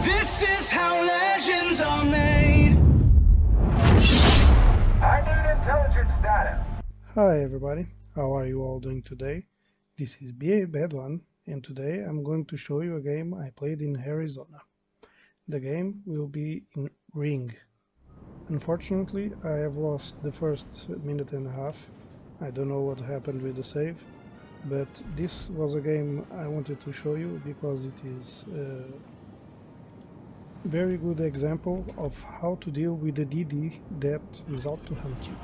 This is how legends are made. I need intelligence data. Hi everybody, how are you all doing today? This is BA Bad One, and today I'm going to show you a game I played in Arizona. The game will be in Ring. Unfortunately, I have lost the first minute and a half. I don't know what happened with the save, but this was a game I wanted to show you because it is a very good example of how to deal with a DD that is out to hunt you.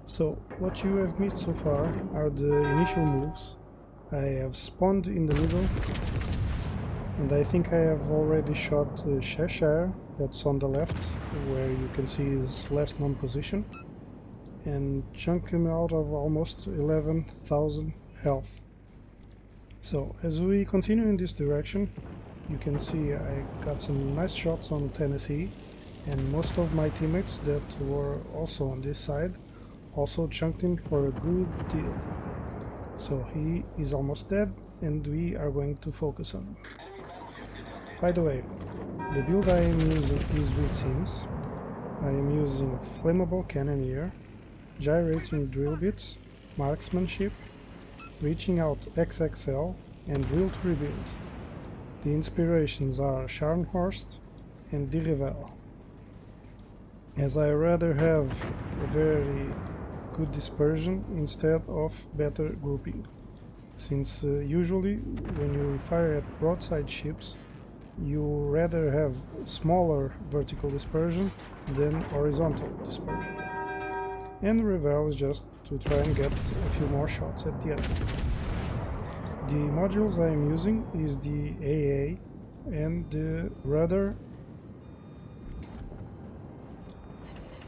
So, what you have missed so far are the initial moves. I have spawned in the middle, and I think I have already shot Cheshire, that's on the left, where you can see his last known position, and chunked him out of almost 11,000 health. So, as we continue in this direction, you can see I got some nice shots on Tennessee, and most of my teammates that were also on this side also chunked him for a good deal. So he is almost dead, and we are going to focus on him. By the way, the build I am using is with Sims. I am using flammable cannoneer, gyrating drill bits, marksmanship, reaching out XXL, and will to rebuild. The inspirations are Scharnhorst and Die Revel, as I rather have a very good dispersion instead of better grouping, since usually when you fire at broadside ships you rather have smaller vertical dispersion than horizontal dispersion, and Revel is just to try and get a few more shots at the end. The modules I am using is the AA and the rudder.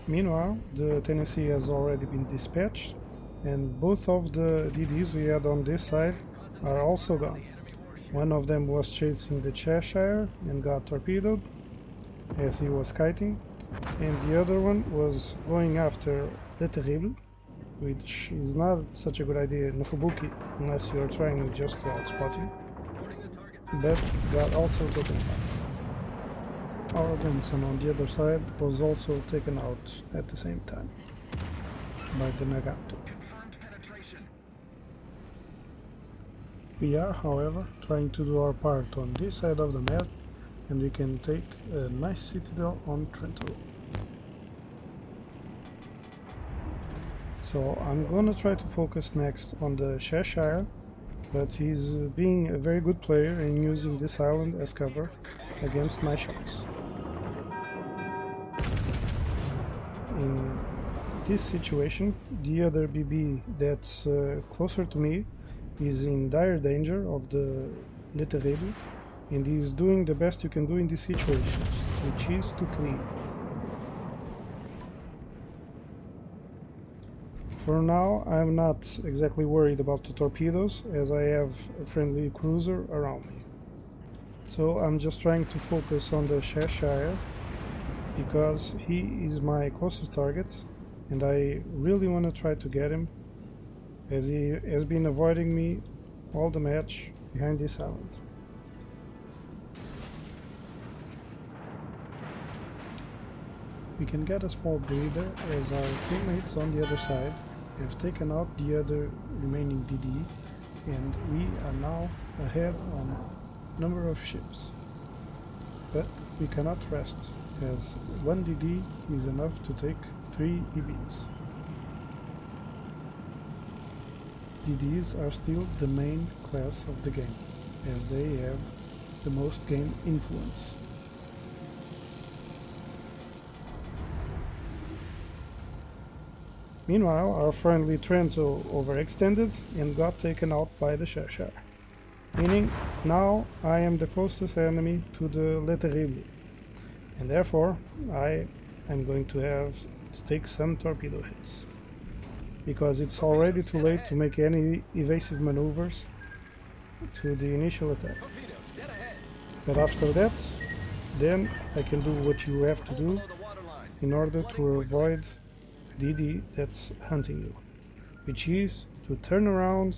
Meanwhile, the Tennessee has already been dispatched, and both of the DDs we had on this side are also gone. One of them was chasing the Cheshire and got torpedoed as he was kiting, and the other one was going after Le Terrible, which is not such a good idea in Fubuki unless you are trying just to outspot him, but got also taken out. Our Benson on the other side was also taken out at the same time by the Nagato. We are, however, trying to do our part on this side of the map, and we can take a nice citadel on Trento. So I'm gonna try to focus next on the Cheshire, but he's being a very good player and using this island as cover against my shots. In this situation, the other BB that's closer to me is in dire danger of the Le Terrible, and he is doing the best you can do in these situations, which is to flee. For now, I'm not exactly worried about the torpedoes, as I have a friendly cruiser around me. So I'm just trying to focus on the Cheshire, because he is my closest target, and I really want to try to get him, as he has been avoiding me all the match behind this island. We can get a small breather as our teammates on the other side have taken out the other remaining DD, and we are now ahead on number of ships. But we cannot rest, as one DD is enough to take 3 EBs. DDs are still the main class of the game, as they have the most game influence. Meanwhile, our friendly Trento overextended and got taken out by the Cheshire, meaning now I am the closest enemy to the Le Terrible, and therefore I am going to have to take some torpedo hits, because it's already too late to make any evasive maneuvers to the initial attack. But after that, then I can do what you have to do in order to avoid DD that's hunting you, which is to turn around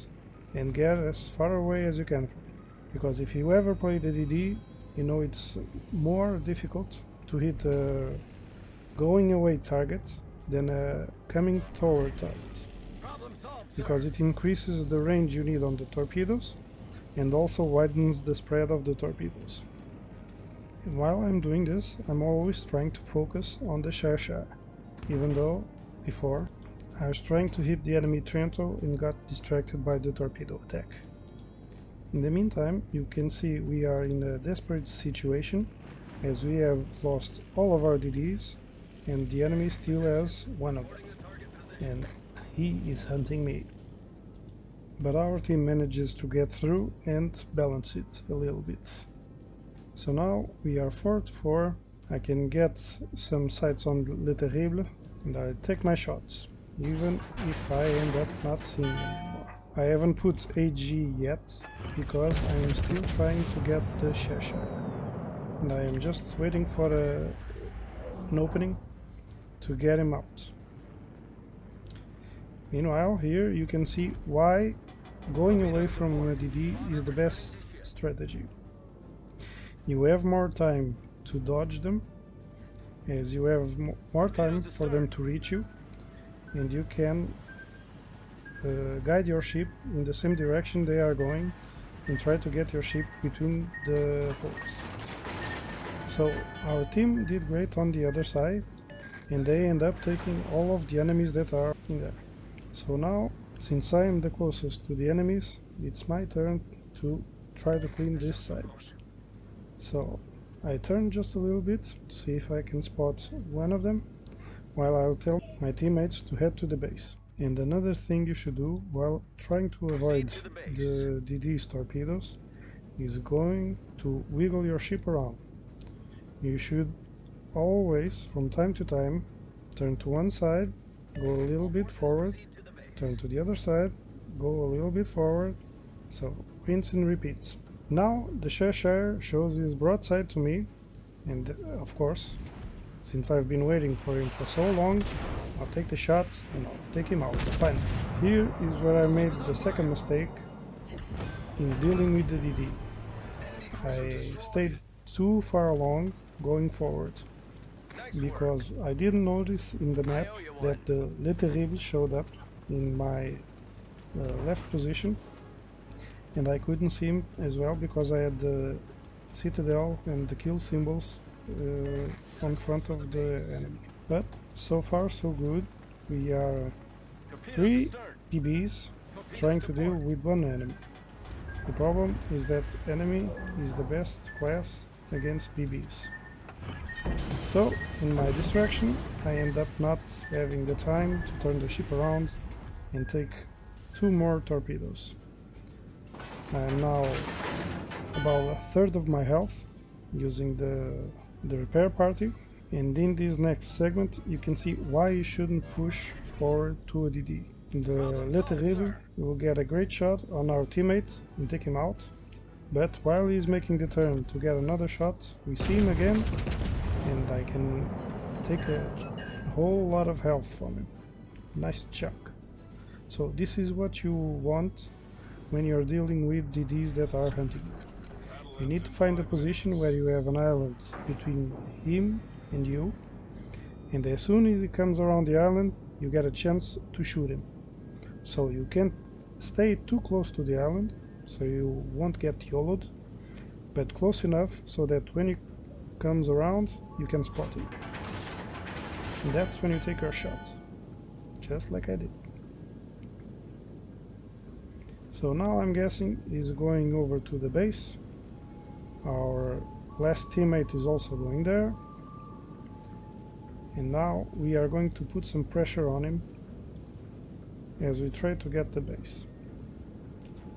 and get as far away as you can from it. Because if you ever play the DD you know it's more difficult to hit a going away target than a coming toward target, because it increases the range you need on the torpedoes and also widens the spread of the torpedoes. And while I'm doing this, I'm always trying to focus on the Cheshire, even though before I was trying to hit the enemy Trento and got distracted by the torpedo attack. In the meantime, you can see we are in a desperate situation, as we have lost all of our DDs and the enemy still has one of them, and he is hunting me. But our team manages to get through and balance it a little bit. So now we are 4-4, I can get some sights on Le Terrible and I take my shots, even if I end up not seeing them anymore. I haven't put AG yet, because I am still trying to get the Cheshire, and I am just waiting for an opening to get him out. Meanwhile, here you can see why going away from a DD is the best strategy. You have more time to dodge them, as you have more time for them to reach you, and you can guide your ship in the same direction they are going and try to get your ship between the holes. So our team did great on the other side, and they end up taking all of the enemies that are in there. So now, since I am the closest to the enemies, it's my turn to try to clean this side. So I turn just a little bit to see if I can spot one of them, while I'll tell my teammates to head to the base. And another thing you should do while trying to avoid the DD's torpedoes is going to wiggle your ship around. You should always, from time to time, turn to one side, go a little bit forward, turn to the other side, go a little bit forward, so rinse and repeats. Now the Cheshire shows his broadside to me, and of course, since I've been waiting for him for so long, I'll take the shot and I'll take him out. Fine. Here is where I made the second mistake in dealing with the DD. I stayed too far along going forward, because I didn't notice in the map that the Le Terrible showed up in my left position, and I couldn't see him as well because I had the citadel and the kill symbols on front of the enemy. But so far so good. We are 3 DBs trying to deal with one enemy. The problem is that enemy is the best class against DBs. So in my distraction I end up not having the time to turn the ship around and take 2 more torpedoes. I am now about a third of my health using the repair party, and in this next segment you can see why you shouldn't push forward to a DD. The Le Terrible will get a great shot on our teammate and take him out, but while he's making the turn to get another shot, we see him again and I can take a whole lot of health from him. Nice chunk. So this is what you want when you're dealing with DDs that are hunting you. You need to find a position where you have an island between him and you, and as soon as he comes around the island you get a chance to shoot him. So you can't stay too close to the island so you won't get YOLO'd, but close enough so that when he comes around you can spot him. And that's when you take your shot, just like I did. So now I'm guessing he's going over to the base. Our last teammate is also going there. And now we are going to put some pressure on him as we try to get the base.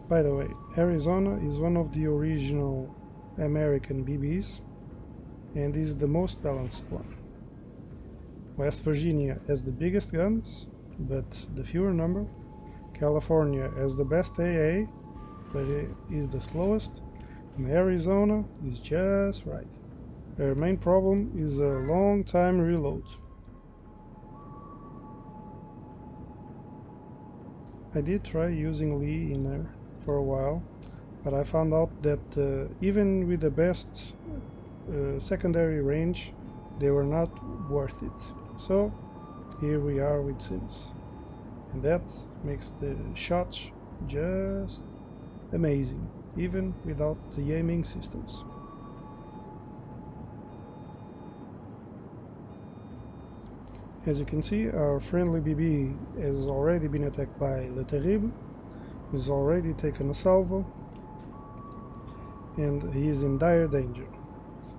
By the way, Arizona is one of the original American BBs and is the most balanced one. West Virginia has the biggest guns, but the fewer number. California has the best AA, but it is the slowest, and Arizona is just right. Their main problem is a long time reload. I did try using Lee in there for a while, but I found out that even with the best secondary range, they were not worth it. So here we are with Sims, and that makes the shots just amazing, even without the aiming systems. As you can see, our friendly BB has already been attacked by Le Terrible. He's already taken a salvo, and he is in dire danger.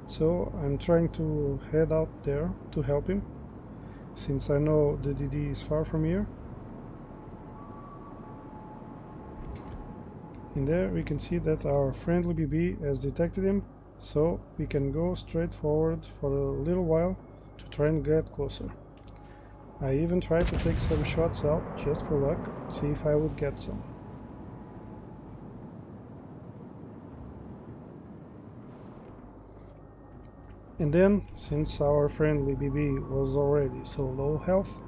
So I'm trying to head out there to help him, since I know the DD is far from here. And there we can see that our friendly BB has detected him, so we can go straight forward for a little while to try and get closer. I even tried to take some shots out just for luck, see if I would get some. And then, since our friendly BB was already so low health,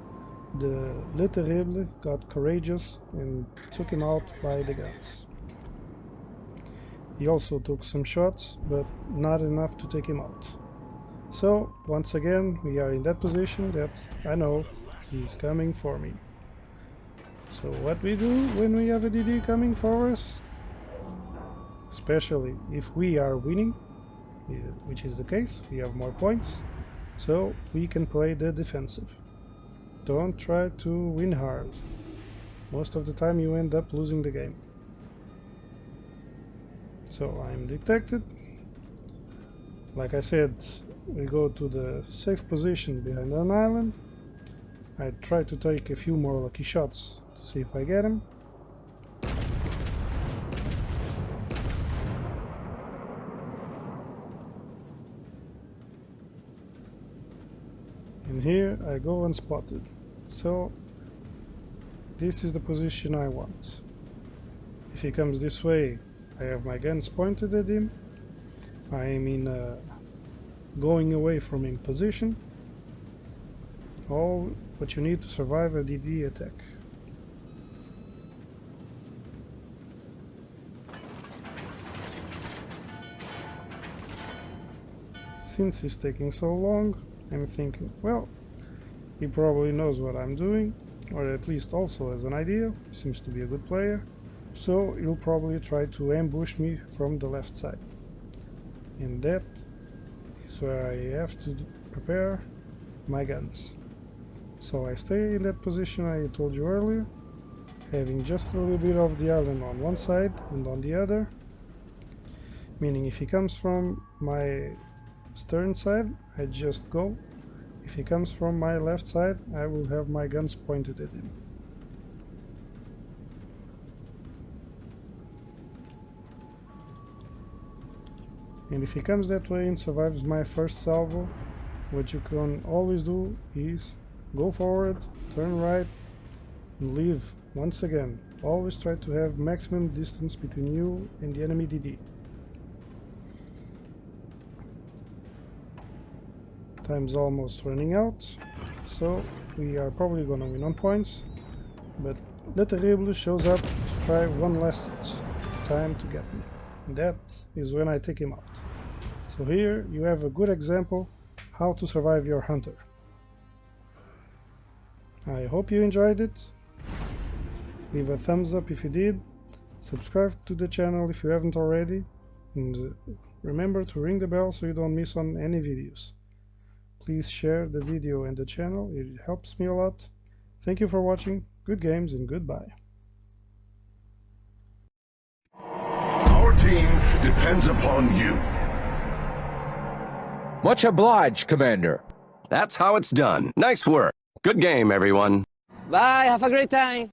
the Le Terrible got courageous and took him out by the guns. He also took some shots, but not enough to take him out. So, once again, we are in that position that I know he's coming for me. So what we do when we have a DD coming for us, especially if we are winning, which is the case, we have more points, so we can play the defensive. Don't try to win hard. Most of the time you end up losing the game. So I'm detected. Like I said, we go to the safe position behind an island. I try to take a few more lucky shots to see if I get him. And here I go unspotted. So this is the position I want. If he comes this way, I have my guns pointed at him. I am in a going away from him position. All what you need to survive a DD attack. Since he's taking so long, I'm thinking, well, he probably knows what I'm doing, or at least also has an idea. Seems to be a good player, so he'll probably try to ambush me from the left side. And that is where I have to prepare my guns. So I stay in that position I told you earlier, having just a little bit of the island on one side and on the other, meaning if he comes from my stern side, I just go. If he comes from my left side, I will have my guns pointed at him. And if he comes that way and survives my first salvo, what you can always do is go forward, turn right, and leave once again. Always try to have maximum distance between you and the enemy DD. Time's almost running out, so we are probably gonna win on points, but Le Terrible shows up to try one last time to get me. And that is when I take him out. So here you have a good example how to survive your hunter. I hope you enjoyed it. Leave a thumbs up if you did. Subscribe to the channel if you haven't already. And remember to ring the bell so you don't miss on any videos. Please share the video and the channel, it helps me a lot. Thank you for watching, good games and goodbye. Our team depends upon you. Much obliged, Commander. That's how it's done. Nice work. Good game, everyone. Bye, have a great time.